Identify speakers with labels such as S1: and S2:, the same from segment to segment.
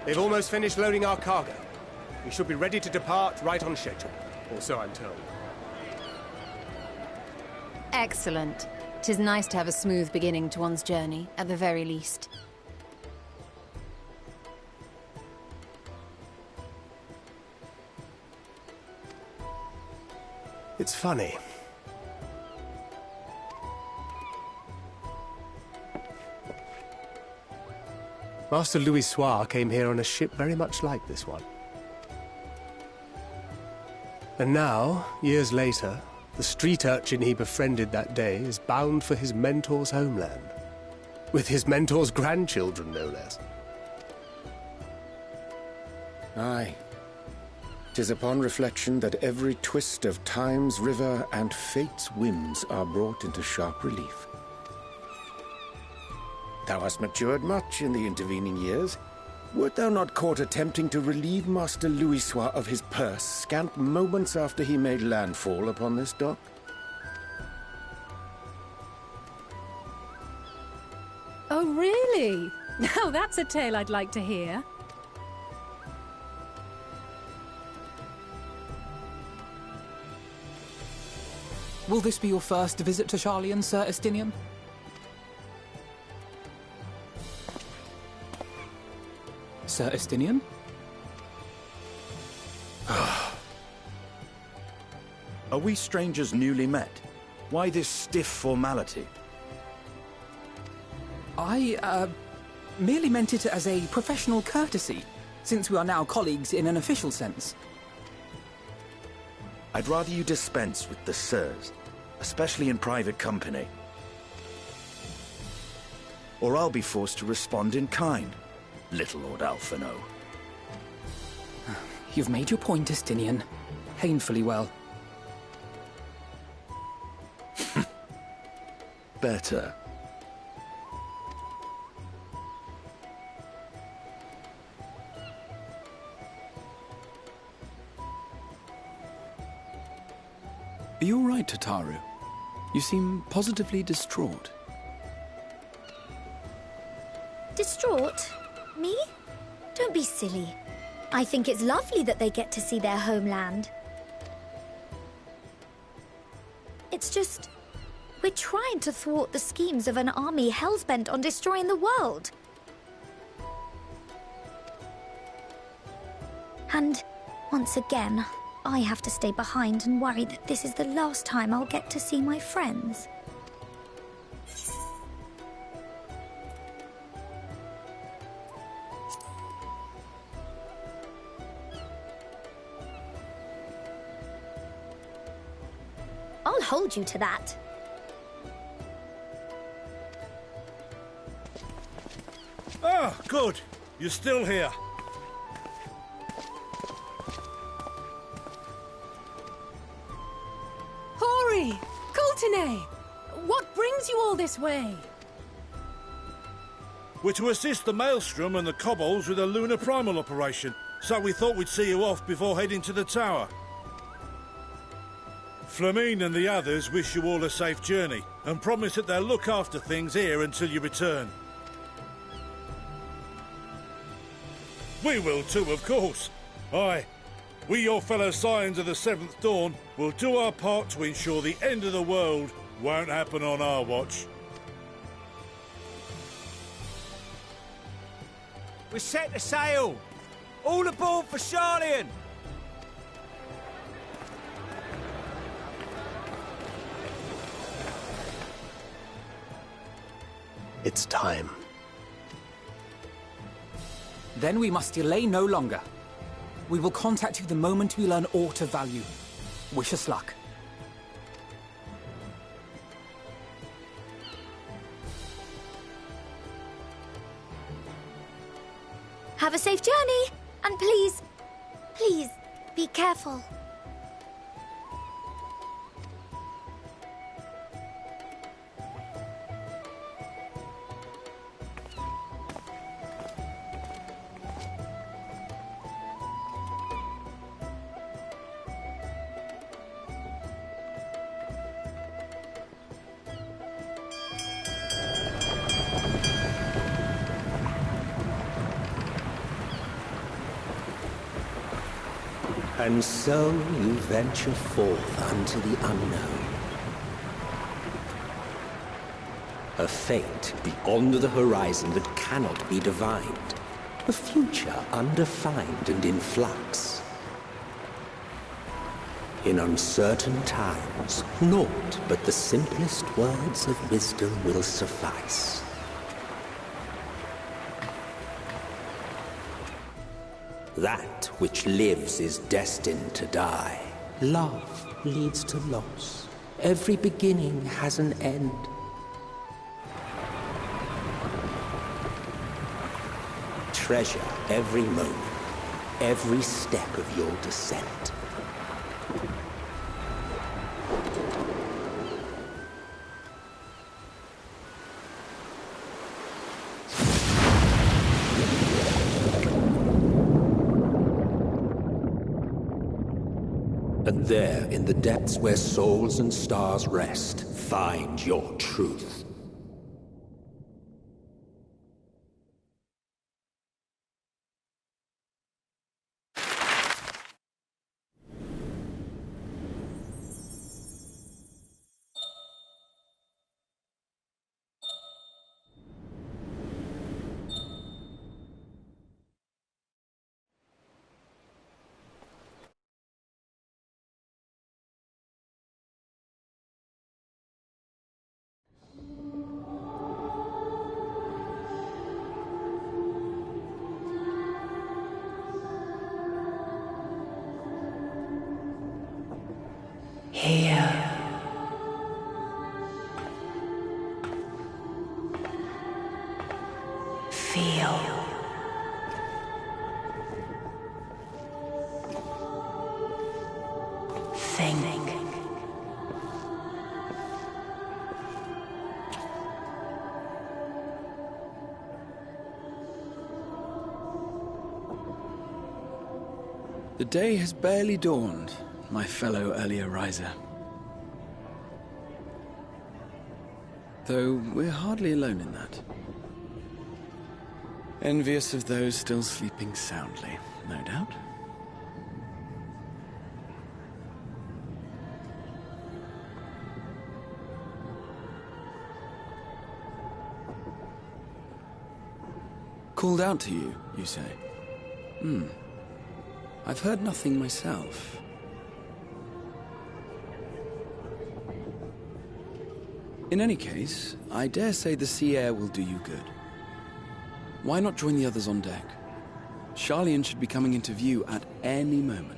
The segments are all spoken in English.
S1: They've almost finished loading our cargo. We should be ready to depart right on schedule, or so I'm told.
S2: Excellent. 'Tis nice to have a smooth beginning to one's journey, at the very least.
S1: It's funny. Master Louis Soir came here on a ship very much like this one. And now, years later, the street urchin he befriended that day is bound for his mentor's homeland. With his mentor's grandchildren, no less.
S3: Aye. 'Tis upon reflection that every twist of time's river and fate's whims are brought into sharp relief. Thou hast matured much in the intervening years. Wert thou not caught attempting to relieve Master Louis Soir of his purse scant moments after he made landfall upon this dock?
S4: Oh, really? Now that's a tale I'd like to hear.
S5: Will this be your first visit to Charlian, Sir Estinian? Sir Estinian?
S6: Are we strangers newly met? Why this stiff formality?
S5: I, merely meant it as a professional courtesy, since we are now colleagues in an official sense.
S6: I'd rather you dispense with the sirs, especially in private company. Or I'll be forced to respond in kind, little Lord Alphino.
S5: You've made your point, Estinian. Painfully well.
S6: Better.
S7: Are you all right, Tataru? You seem positively distraught.
S8: Distraught? Me? Don't be silly. I think it's lovely that they get to see their homeland. It's just, we're trying to thwart the schemes of an army hellbent on destroying the world. And, once again, I have to stay behind and worry that this is the last time I'll get to see my friends. I'll hold you to that.
S9: Ah, good. You're still here.
S4: Hori! Coulternay! What brings you all this way?
S9: We're to assist the Maelstrom and the Kobolds with a lunar primal operation, so we thought we'd see you off before heading to the tower. Flamine and the others wish you all a safe journey, and promise that they'll look after things here until you return. We will too, of course. Aye, we your fellow Scions of the Seventh Dawn will do our part to ensure the end of the world won't happen on our watch.
S10: We're set to sail! All aboard for Charlian!
S1: It's time.
S5: Then we must delay no longer. We will contact you the moment we learn aught of value. Wish us luck.
S8: Have a safe journey, and please, please, be careful.
S11: And so you venture forth unto the unknown. A fate beyond the horizon that cannot be divined. A future undefined and in flux. In uncertain times, naught but the simplest words of wisdom will suffice. That which lives is destined to die. Love leads to loss. Every beginning has an end. Treasure every moment, every step of your descent. And there, in the depths where souls and stars rest, find your truth.
S12: Here. Feel. Think.
S7: The day has barely dawned, my fellow earlier riser. Though we're hardly alone in that. Envious of those still sleeping soundly, no doubt. Called out to you, you say? I've heard nothing myself. In any case, I dare say the sea air will do you good. Why not join the others on deck? Charlian should be coming into view at any moment.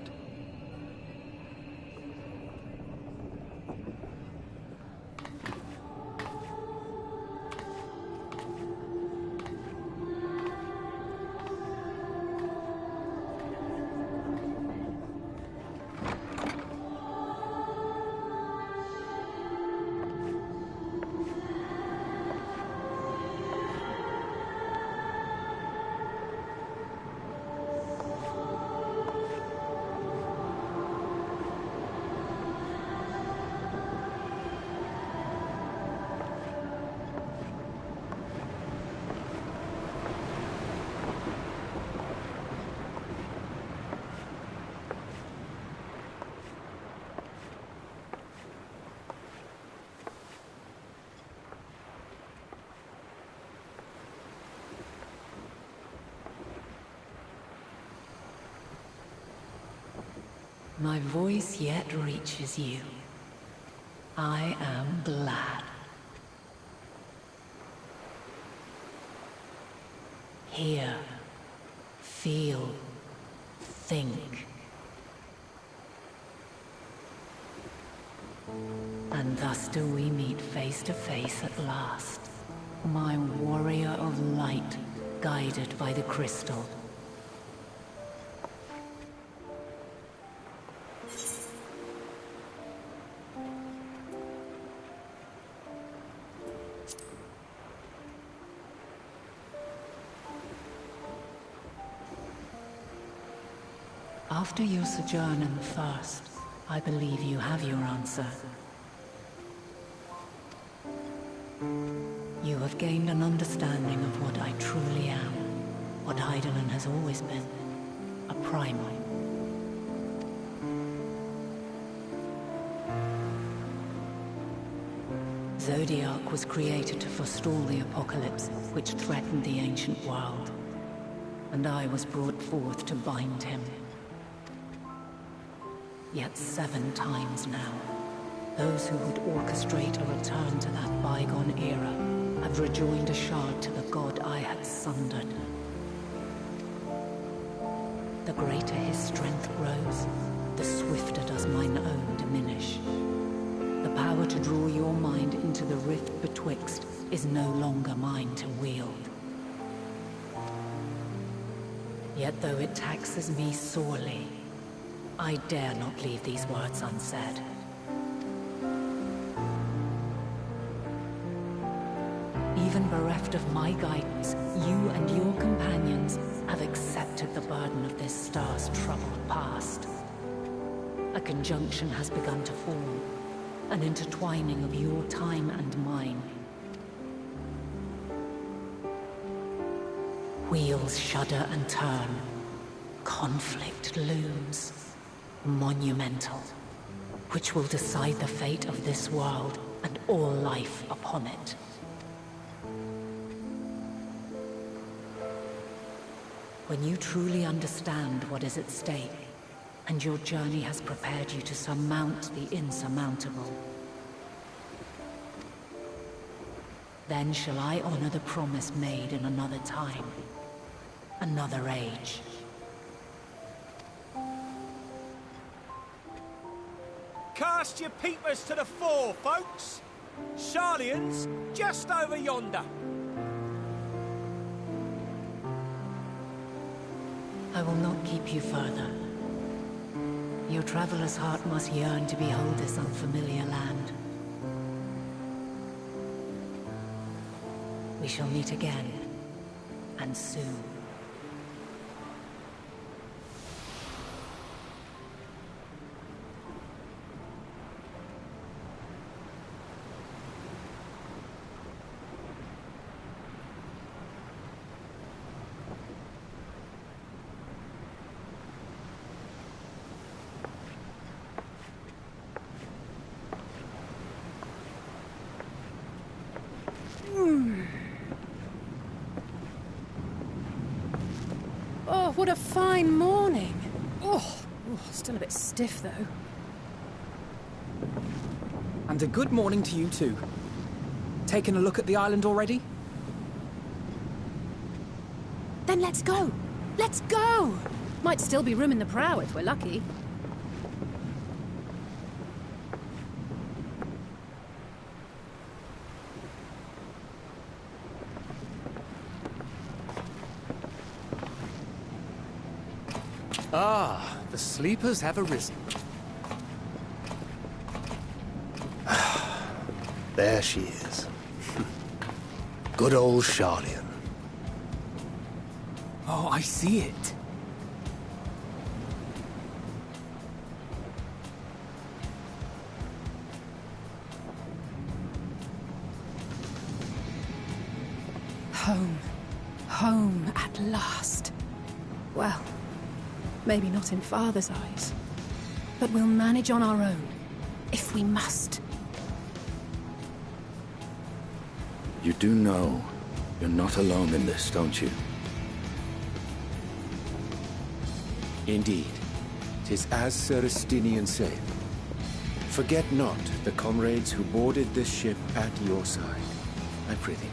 S12: My voice yet reaches you. I am glad. Hear, feel, think. And thus do we meet face to face at last. My warrior of light, guided by the crystal. After your sojourn in the First, I believe you have your answer. You have gained an understanding of what I truly am, what Eidolon has always been, a primal. Zodiac was created to forestall the apocalypse which threatened the ancient world, and I was brought forth to bind him. Yet 7 times now, those who would orchestrate a return to that bygone era have rejoined a shard to the god I had sundered. The greater his strength grows, the swifter does mine own diminish. The power to draw your mind into the rift betwixt is no longer mine to wield. Yet though it taxes me sorely, I dare not leave these words unsaid. Even bereft of my guidance, you and your companions have accepted the burden of this star's troubled past. A conjunction has begun to form, an intertwining of your time and mine. Wheels shudder and turn. Conflict looms. Monumental. Which will decide the fate of this world and all life upon it. When you truly understand what is at stake, and your journey has prepared you to surmount the insurmountable, then shall I honor the promise made in another time, another age.
S10: Cast your peepers to the fore, folks. Sharlayan's just over yonder.
S12: I will not keep you further. Your traveler's heart must yearn to behold this unfamiliar land. We shall meet again, and soon.
S4: Oh, what a fine morning. Still a bit stiff, though.
S5: And a good morning to you too. Taking a look at the island already?
S4: Then let's go. Let's go! Might still be room in the prow if we're lucky.
S1: Ah, the sleepers have arisen. There she is. Good old Sharlayan.
S5: Oh, I see it.
S4: Home. Home at last. Well, maybe not in Father's eyes, but we'll manage on our own, if we must.
S6: You do know you're not alone in this, don't you?
S3: Indeed. 'Tis as Sir Estinian said. Forget not the comrades who boarded this ship at your side, I prithee.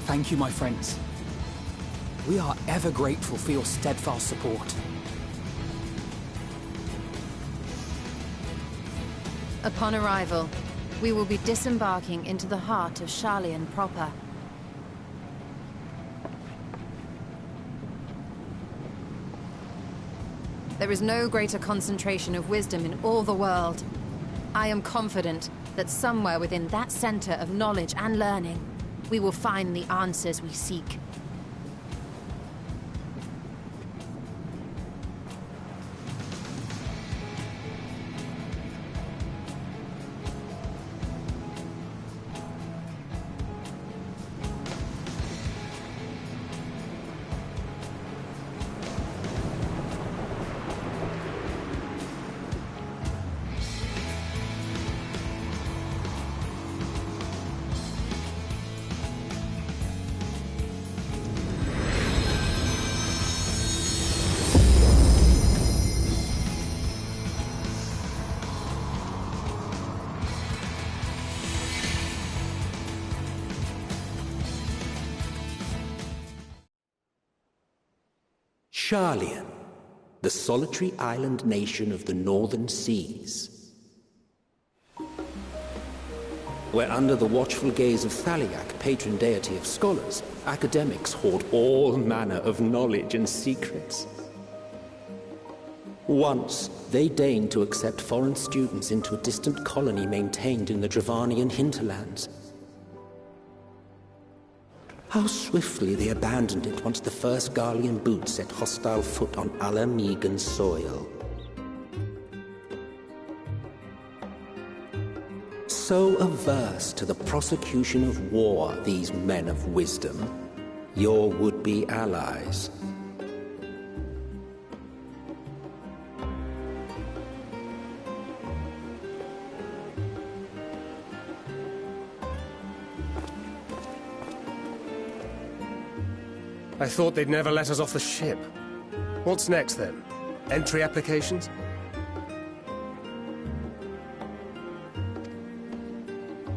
S5: Thank you, my friends. We are ever grateful for your steadfast support.
S2: Upon arrival, we will be disembarking into the heart of Sharlayan proper. There is no greater concentration of wisdom in all the world. I am confident that somewhere within that center of knowledge and learning, we will find the answers we seek.
S11: Sharlayan, the solitary island nation of the northern seas. Where under the watchful gaze of Thaliak, patron deity of scholars, academics hoard all manner of knowledge and secrets. Once, they deigned to accept foreign students into a distant colony maintained in the Dravanian hinterlands. How swiftly they abandoned it once the first Garlean boot set hostile foot on Alamegan soil. So averse to the prosecution of war, these men of wisdom, your would-be allies.
S1: I thought they'd never let us off the ship. What's next, then? Entry applications?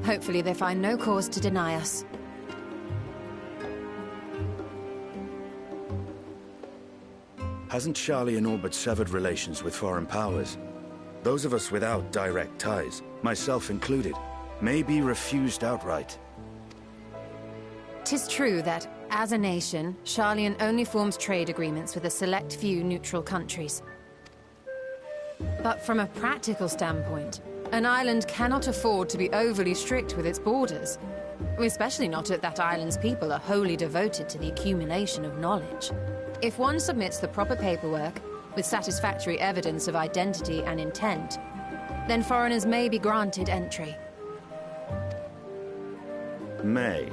S2: Hopefully they find no cause to deny us.
S6: Hasn't Sharlayan all but severed relations with foreign powers? Those of us without direct ties, myself included, may be refused outright.
S2: 'Tis true that, as a nation, Sharlayan only forms trade agreements with a select few neutral countries. But from a practical standpoint, an island cannot afford to be overly strict with its borders. Especially not if that island's people are wholly devoted to the accumulation of knowledge. If one submits the proper paperwork, with satisfactory evidence of identity and intent, then foreigners may be granted entry.
S6: May.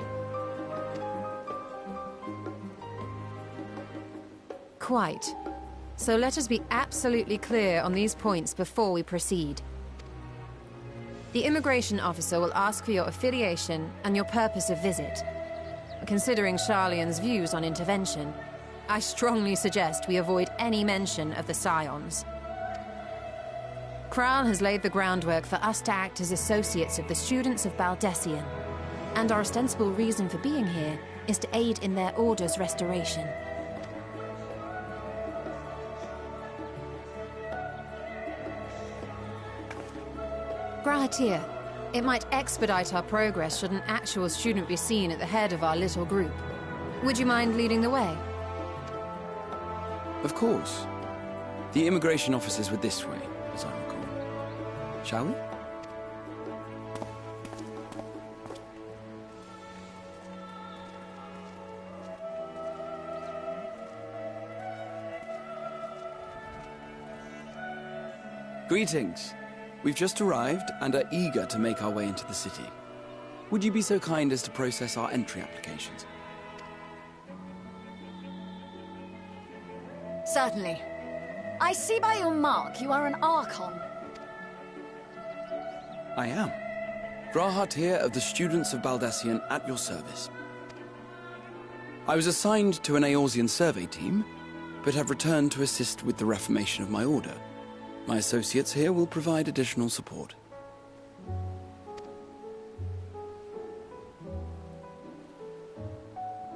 S2: Quite. So let us be absolutely clear on these points before we proceed. The immigration officer will ask for your affiliation and your purpose of visit. Considering Sharlayan's views on intervention, I strongly suggest we avoid any mention of the Scions. Kral has laid the groundwork for us to act as associates of the students of Baldessian, and our ostensible reason for being here is to aid in their order's restoration. Grahatir, it might expedite our progress should an actual student be seen at the head of our little group. Would you mind leading the way?
S7: Of course. The immigration officers were this way, as I recall. Shall we? Greetings. We've just arrived and are eager to make our way into the city. Would you be so kind as to process our entry applications?
S13: Certainly. I see by your mark you are an Archon.
S7: I am. Grahatir of the Students of Baldessian at your service. I was assigned to an Eorzean survey team, but have returned to assist with the reformation of my order. My associates here will provide additional support.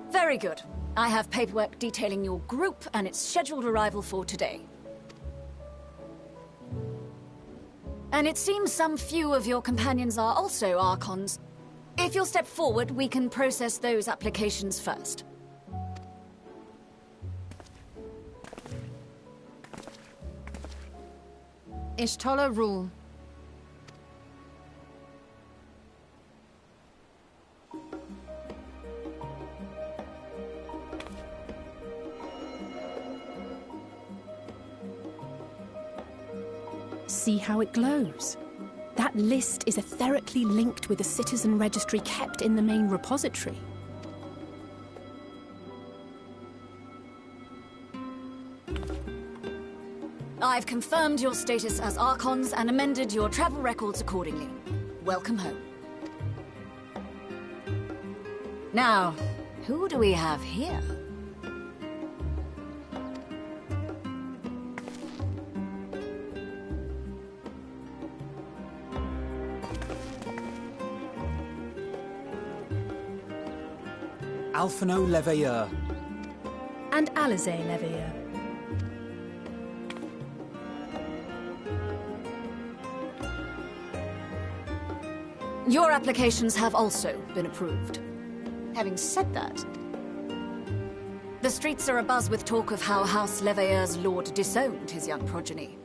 S13: Very good. I have paperwork detailing your group and its scheduled arrival for today. And it seems some few of your companions are also Archons. If you'll step forward, we can process those applications first.
S2: Ishtola rule.
S4: See how it glows? That list is etherically linked with the citizen registry kept in the main repository.
S13: I've confirmed your status as Archons and amended your travel records accordingly. Welcome home. Now, who do we have here?
S5: Alphino Leveilleur.
S4: And Alize Leveilleur.
S13: Your applications have also been approved. Having said that, the streets are abuzz with talk of how House Leveilleur's lord disowned his young progeny.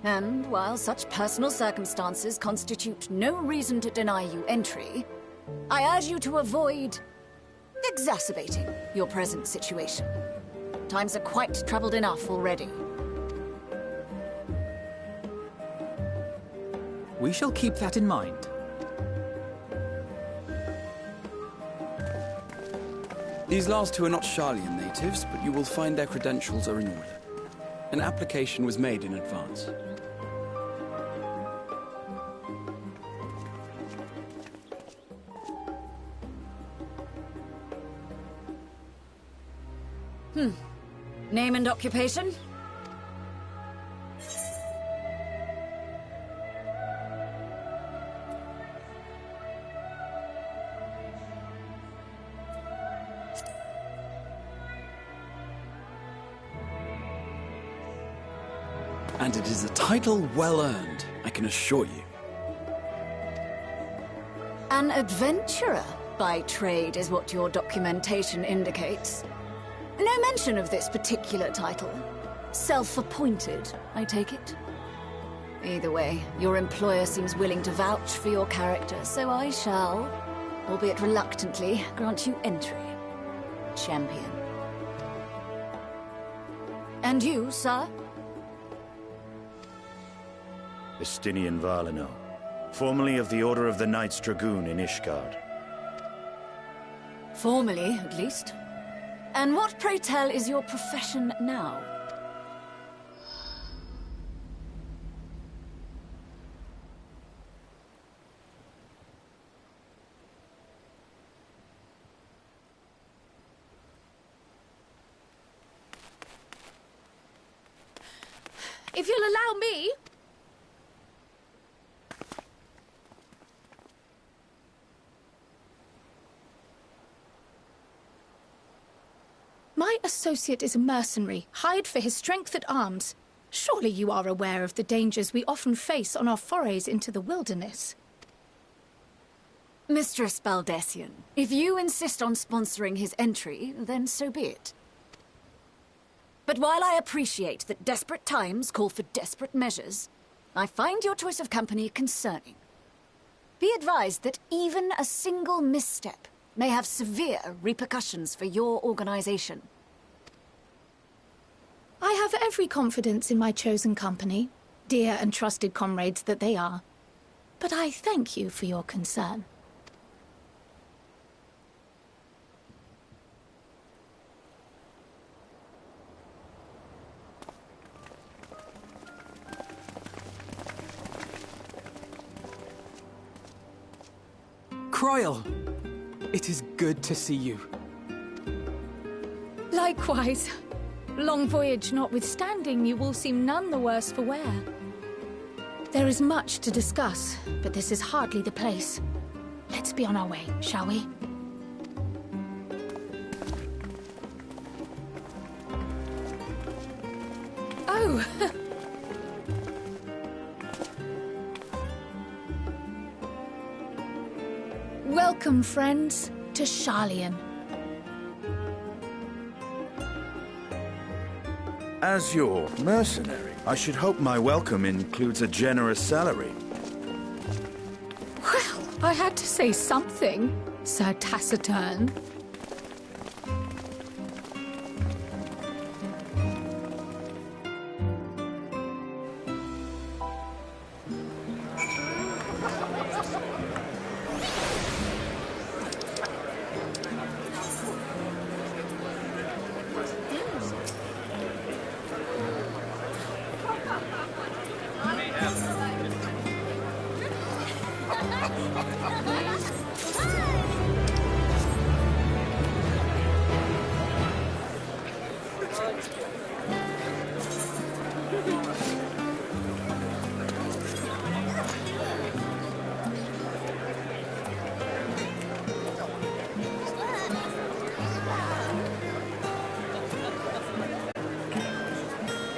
S13: And while such personal circumstances constitute no reason to deny you entry, I urge you to avoid exacerbating your present situation. Times are quite troubled enough already.
S5: We shall keep that in mind.
S7: These last two are not Sharlayan natives, but you will find their credentials are in order. An application was made in advance.
S13: Name and occupation?
S7: And it is a title well earned, I can assure you.
S13: An adventurer by trade is what your documentation indicates. No mention of this particular title. Self-appointed, I take it? Either way, your employer seems willing to vouch for your character, so I shall, albeit reluctantly, grant you entry. Champion. And you, sir?
S6: Estinian Valino, formerly of the Order of the Knights Dragoon in Ishgard.
S13: Formally, at least. And what, pray tell, is your profession now?
S4: If you'll allow me... My associate is a mercenary, hired for his strength at arms. Surely you are aware of the dangers we often face on our forays into the wilderness.
S13: Mistress Baldessian, if you insist on sponsoring his entry, then so be it. But while I appreciate that desperate times call for desperate measures, I find your choice of company concerning. Be advised that even a single misstep may have severe repercussions for your organization.
S4: I have every confidence in my chosen company, dear and trusted comrades that they are. But I thank you for your concern.
S5: Croyle! It is good to see you.
S4: Likewise. Long voyage notwithstanding, you will seem none the worse for wear. There is much to discuss, but this is hardly the place. Let's be on our way, shall we? Oh! Welcome, friends, to Sharlayan.
S6: As your mercenary, I should hope my welcome includes a generous salary.
S4: Well, I had to say something, Sir Taciturn.